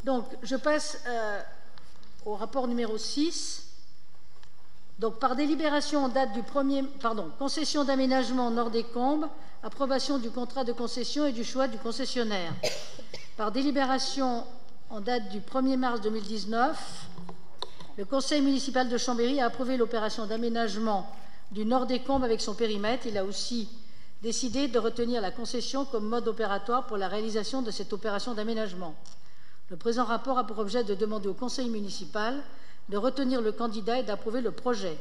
Donc, je passe au rapport numéro 6. Donc, par délibération en date du concession d'aménagement Nord des Combes, approbation du contrat de concession et du choix du concessionnaire. Par délibération en date du 1er mars 2019, le conseil municipal de Chambéry a approuvé l'opération d'aménagement du Nord des Combes avec son périmètre. Il a aussi décidé de retenir la concession comme mode opératoire pour la réalisation de cette opération d'aménagement. Le présent rapport a pour objet de demander au conseil municipal de retenir le candidat et d'approuver le projet.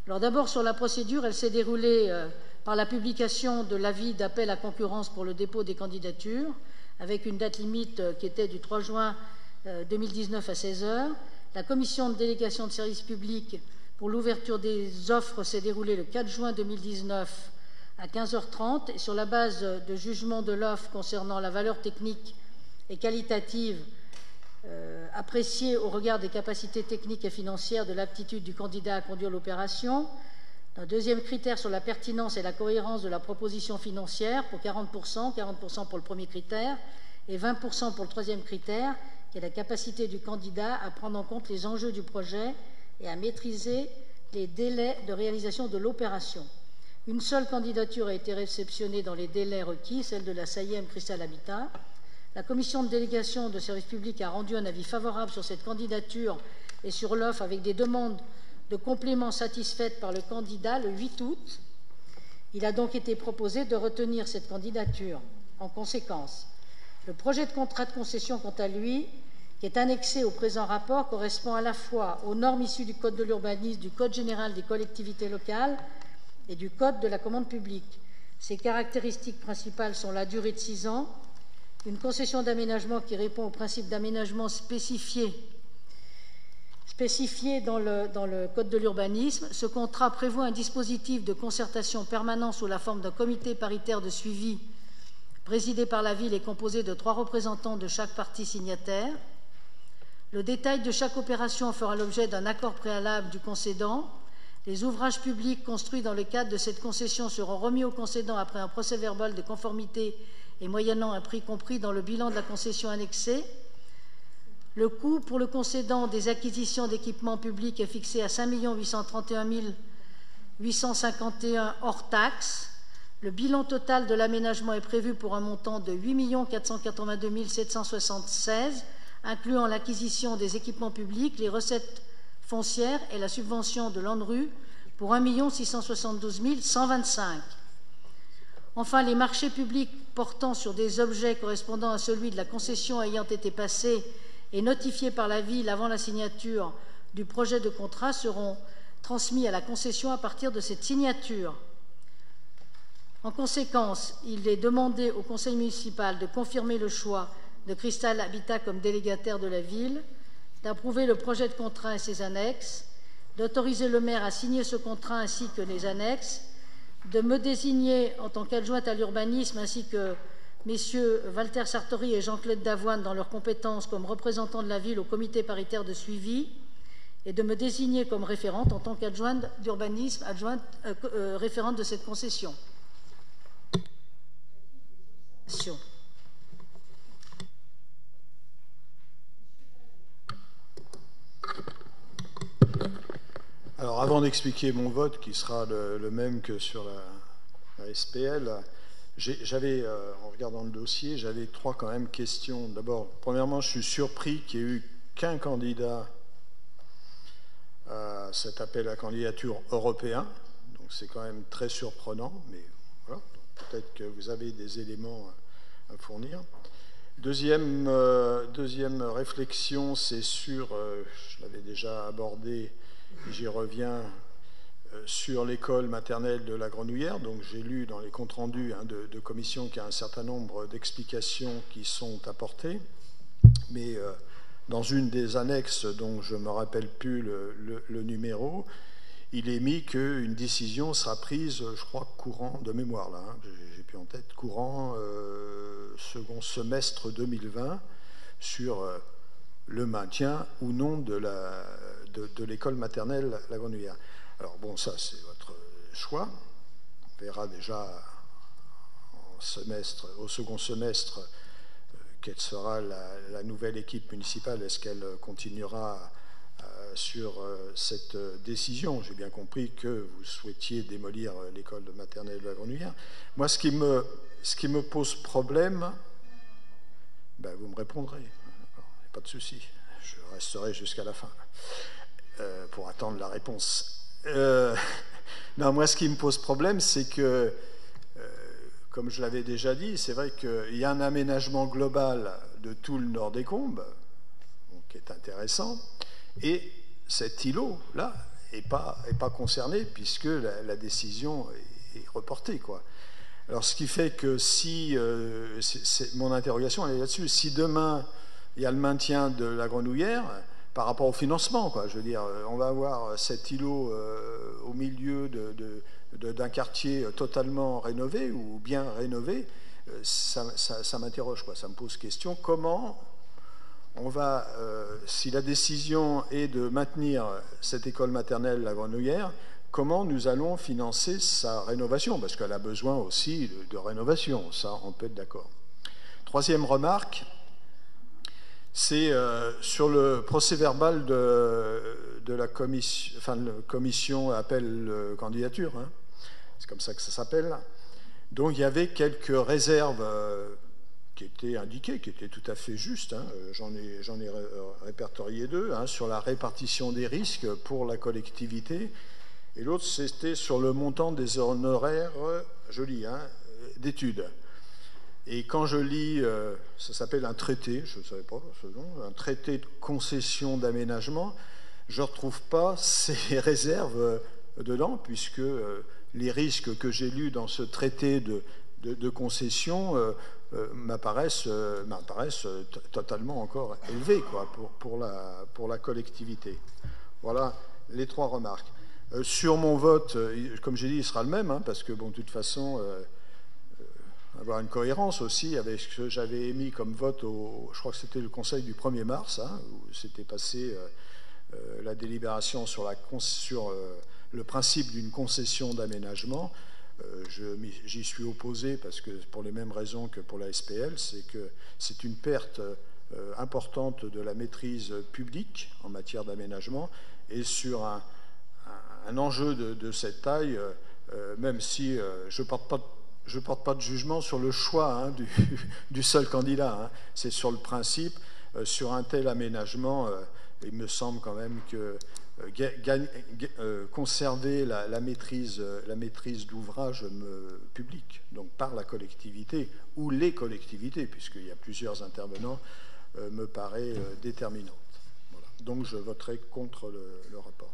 Alors d'abord, sur la procédure, elle s'est déroulée par la publication de l'avis d'appel à concurrence pour le dépôt des candidatures, avec une date limite qui était du 3 juin 2019 à 16 h. La commission de délégation de services publics pour l'ouverture des offres s'est déroulée le 4 juin 2019 à 15h30, et sur la base de jugement de l'offre concernant la valeur technique et qualitative appréciée au regard des capacités techniques et financières de l'aptitude du candidat à conduire l'opération. Un deuxième critère sur la pertinence et la cohérence de la proposition financière pour 40%, 40% pour le premier critère et 20% pour le troisième critère, qui est la capacité du candidat à prendre en compte les enjeux du projet et à maîtriser les délais de réalisation de l'opération. Une seule candidature a été réceptionnée dans les délais requis, celle de la SAIEM Cristal Habitat. La commission de délégation de services publics a rendu un avis favorable sur cette candidature et sur l'offre avec des demandes de compléments satisfaites par le candidat le 8 août. Il a donc été proposé de retenir cette candidature. En conséquence, le projet de contrat de concession, quant à lui, qui est annexé au présent rapport, correspond à la fois aux normes issues du Code de l'urbanisme, du Code général des collectivités locales et du Code de la commande publique. Ses caractéristiques principales sont la durée de 6 ans, une concession d'aménagement qui répond au principe d'aménagement spécifié dans le Code de l'urbanisme. Ce contrat prévoit un dispositif de concertation permanent sous la forme d'un comité paritaire de suivi présidé par la ville et composé de 3 représentants de chaque partie signataire. Le détail de chaque opération fera l'objet d'un accord préalable du concédant. Les ouvrages publics construits dans le cadre de cette concession seront remis au concédant après un procès-verbal de conformité et moyennant un prix compris dans le bilan de la concession annexée. Le coût pour le concédant des acquisitions d'équipements publics est fixé à 5 831 851 hors taxes. Le bilan total de l'aménagement est prévu pour un montant de 8 482 776, incluant l'acquisition des équipements publics, les recettes foncières et la subvention de l'ANRU pour 1 672 125. Enfin, les marchés publics portant sur des objets correspondant à celui de la concession ayant été passés et notifiés par la ville avant la signature du projet de contrat seront transmis à la concession à partir de cette signature. En conséquence, il est demandé au conseil municipal de confirmer le choix de Cristal Habitat comme délégataire de la ville, d'approuver le projet de contrat et ses annexes, d'autoriser le maire à signer ce contrat ainsi que les annexes, de me désigner en tant qu'adjointe à l'urbanisme ainsi que messieurs Walter Sartori et Jean-Claude Davoine dans leurs compétences comme représentants de la ville au comité paritaire de suivi, et de me désigner comme référente en tant qu'adjointe d'urbanisme, référente de cette concession. Alors, avant d'expliquer mon vote, qui sera le même que sur la SPL, j'avais, en regardant le dossier, j'avais 3 quand même questions. D'abord, premièrement, je suis surpris qu'il n'y ait eu qu'un candidat à cet appel à candidature européen. Donc, c'est quand même très surprenant, mais voilà. Peut-être que vous avez des éléments à fournir. Deuxième réflexion, c'est sur, je l'avais déjà abordé, j'y reviens, sur l'école maternelle de la Grenouillère. Donc j'ai lu dans les comptes rendus de commission qu'il y a un certain nombre d'explications qui sont apportées, mais dans une des annexes dont je ne me rappelle plus le numéro, il est mis qu'une décision sera prise, je crois, courant de mémoire, là, hein, j'ai plus en tête, courant second semestre 2020, sur le maintien ou non de l'école maternelle La Grenouillère. Alors bon, ça c'est votre choix. On verra déjà au second semestre quelle sera la nouvelle équipe municipale. Est-ce qu'elle continuera sur cette décision? J'ai bien compris que vous souhaitiez démolir l'école maternelle de la Grenouillère. Moi, ce qui me pose problème, ben, vous me répondrez. Pas de souci. Je resterai jusqu'à la fin pour attendre la réponse. Non, moi, ce qui me pose problème, c'est que, comme je l'avais déjà dit, c'est vrai qu'il y a un aménagement global de tout le nord des Combes, qui est intéressant, et cet îlot-là n'est pas concerné puisque la décision est reportée, quoi. Alors, ce qui fait que si, mon interrogation elle est là-dessus, si demain il y a le maintien de la Grenouillère par rapport au financement, quoi, je veux dire, on va avoir cet îlot au milieu d'un quartier totalement rénové ou bien rénové, ça m'interroge, quoi, ça me pose question. Comment on va, si la décision est de maintenir cette école maternelle, la Grenouillère, comment nous allons financer sa rénovation? Parce qu'elle a besoin aussi de rénovation, ça, on peut être d'accord. Troisième remarque, c'est sur le procès-verbal de la commission appel candidature, hein, c'est comme ça que ça s'appelle. Donc il y avait quelques réserves qui étaient indiquées, qui étaient tout à fait justes, hein. J'en ai répertorié deux, hein, sur la répartition des risques pour la collectivité, et l'autre c'était sur le montant des honoraires, je lis, hein, d'études. Et quand je lis, ça s'appelle un traité, je ne savais pas ce nom, un traité de concession d'aménagement, je ne retrouve pas ces réserves dedans, puisque les risques que j'ai lus dans ce traité de concession m'apparaissent totalement encore élevés, quoi, pour la collectivité. Voilà les trois remarques. Sur mon vote, comme j'ai dit, il sera le même, hein, parce que, bon, de toute façon, avoir une cohérence aussi avec ce que j'avais émis comme vote je crois que c'était le Conseil du 1er mars, hein, où s'était passé la délibération sur le principe d'une concession d'aménagement. J'y suis opposé parce que, pour les mêmes raisons que pour la SPL, c'est que c'est une perte importante de la maîtrise publique en matière d'aménagement, et sur un enjeu de cette taille, même si je ne porte pas de jugement sur le choix, hein, du seul candidat, hein. C'est sur le principe, sur un tel aménagement, il me semble quand même que conserver la maîtrise d'ouvrage public, donc par la collectivité ou les collectivités, puisqu'il y a plusieurs intervenants, me paraît déterminante. Voilà. Donc je voterai contre le rapport.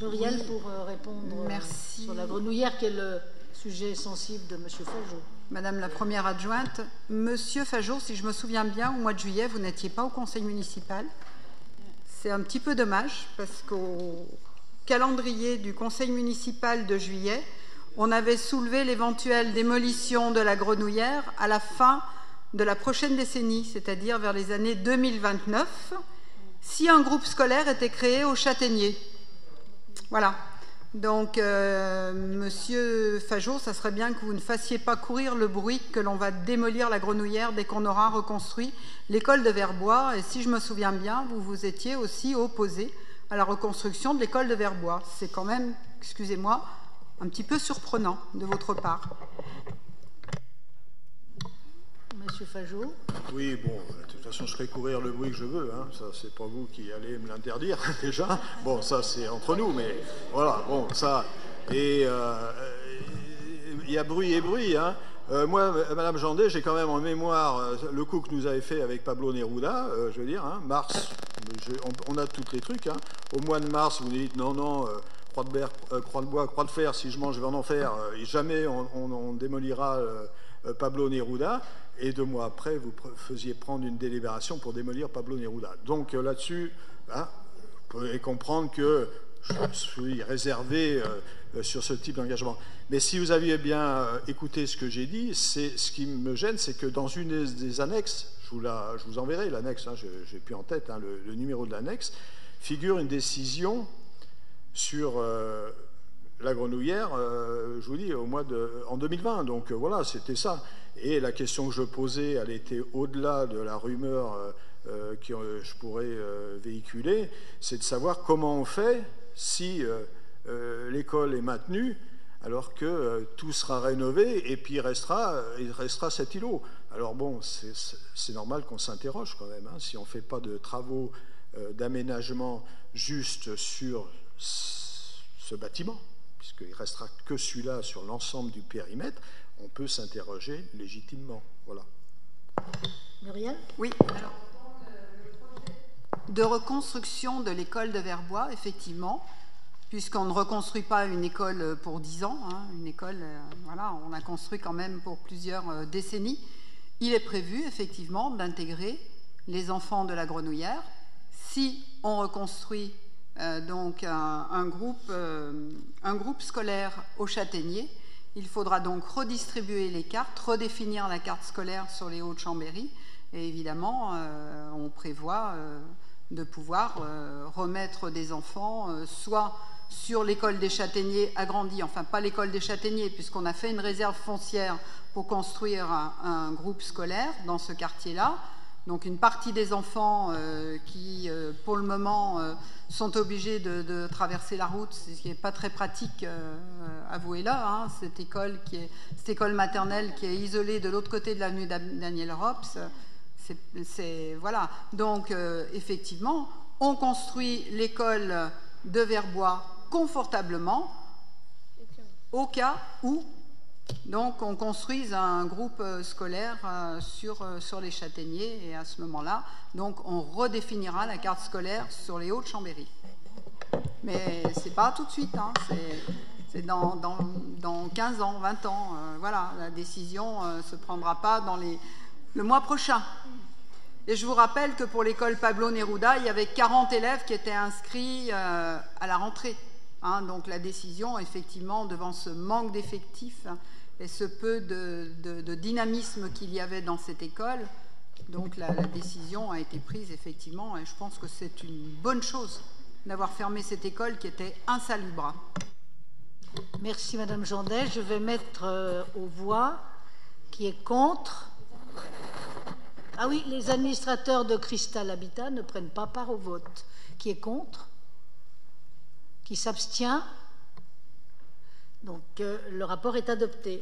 Muriel, pour répondre sur la Grenouillère, qui est le sujet sensible de M. Fajot. Madame la première adjointe, Monsieur Fajot, si je me souviens bien, au mois de juillet, vous n'étiez pas au conseil municipal. C'est un petit peu dommage, parce qu'au calendrier du conseil municipal de juillet, on avait soulevé l'éventuelle démolition de la Grenouillère à la fin de la prochaine décennie, c'est-à-dire vers les années 2029, si un groupe scolaire était créé au Châtaignier. Voilà. Donc, Monsieur Fajot, ça serait bien que vous ne fassiez pas courir le bruit que l'on va démolir la Grenouillère dès qu'on aura reconstruit l'école de Verbois. Et si je me souviens bien, vous vous étiez aussi opposé à la reconstruction de l'école de Verbois. C'est quand même, excusez-moi, un petit peu surprenant de votre part. Monsieur Fajot. Oui, bon, de toute façon, je ferai courir le bruit que je veux, hein. Ça, c'est pas vous qui allez me l'interdire, déjà. Bon, ça, c'est entre nous, mais voilà, bon, ça. Et il y a bruit et bruit, hein. Moi, Madame Jandet, j'ai quand même en mémoire le coup que nous avait fait avec Pablo Neruda, je veux dire, hein, mars, on a tous les trucs, hein. Au mois de mars, vous dites non, croix de bois, croix de fer, si je mange, je vais en enfer, et jamais on démolira Pablo Neruda. Et 2 mois après, vous faisiez prendre une délibération pour démolir Pablo Neruda. Donc là-dessus, hein, vous pouvez comprendre que je suis réservé sur ce type d'engagement. Mais si vous aviez bien écouté ce que j'ai dit, ce qui me gêne, c'est que dans une des annexes, je vous enverrai l'annexe, hein, j'ai plus en tête, hein, le numéro de l'annexe, figure une décision sur la Grenouillère, je vous dis, en 2020. Donc voilà, c'était ça. Et la question que je posais, elle était au-delà de la rumeur que je pourrais véhiculer, c'est de savoir comment on fait si l'école est maintenue alors que tout sera rénové et puis il restera cet îlot. Alors bon, c'est normal qu'on s'interroge quand même, hein, si on ne fait pas de travaux d'aménagement juste sur ce bâtiment, puisqu'il ne restera que celui-là sur l'ensemble du périmètre, on peut s'interroger légitimement. Voilà. Muriel ? Oui. Alors, le projet de reconstruction de l'école de Verbois, effectivement, puisqu'on ne reconstruit pas une école pour 10 ans, hein, une école, voilà, on a construit quand même pour plusieurs décennies. Il est prévu, effectivement, d'intégrer les enfants de la Grenouillère. Si on reconstruit donc un groupe scolaire au Châtaignier, il faudra donc redistribuer les cartes, redéfinir la carte scolaire sur les Hauts-de-Chambéry. Et évidemment, on prévoit de pouvoir remettre des enfants soit sur l'école des Châtaigniers agrandie, enfin pas l'école des Châtaigniers, puisqu'on a fait une réserve foncière pour construire un groupe scolaire dans ce quartier-là. Donc une partie des enfants qui, pour le moment, sont obligés de traverser la route, ce qui n'est pas très pratique, avouez-le, hein, cette école maternelle qui est isolée de l'autre côté de l'avenue Daniel Rops, voilà. Donc effectivement, on construit l'école de Verbois confortablement au cas où donc on construise un groupe scolaire sur les Châtaigniers, et à ce moment-là, donc on redéfinira la carte scolaire sur les Hauts-de-Chambéry. Mais c'est pas tout de suite, hein, c'est dans 15 ans, 20 ans. Voilà, la décision se prendra pas dans le mois prochain. Et je vous rappelle que pour l'école Pablo Neruda, il y avait 40 élèves qui étaient inscrits à la rentrée. Hein, donc la décision, effectivement, devant ce manque d'effectifs et ce peu de dynamisme qu'il y avait dans cette école, donc la décision a été prise, effectivement, et je pense que c'est une bonne chose d'avoir fermé cette école qui était insalubre. Merci Madame Jandet. Je vais mettre aux voix qui est contre. Ah oui, les administrateurs de Cristal Habitat ne prennent pas part au vote. Qui est contre? Qui s'abstient? Donc le rapport est adopté.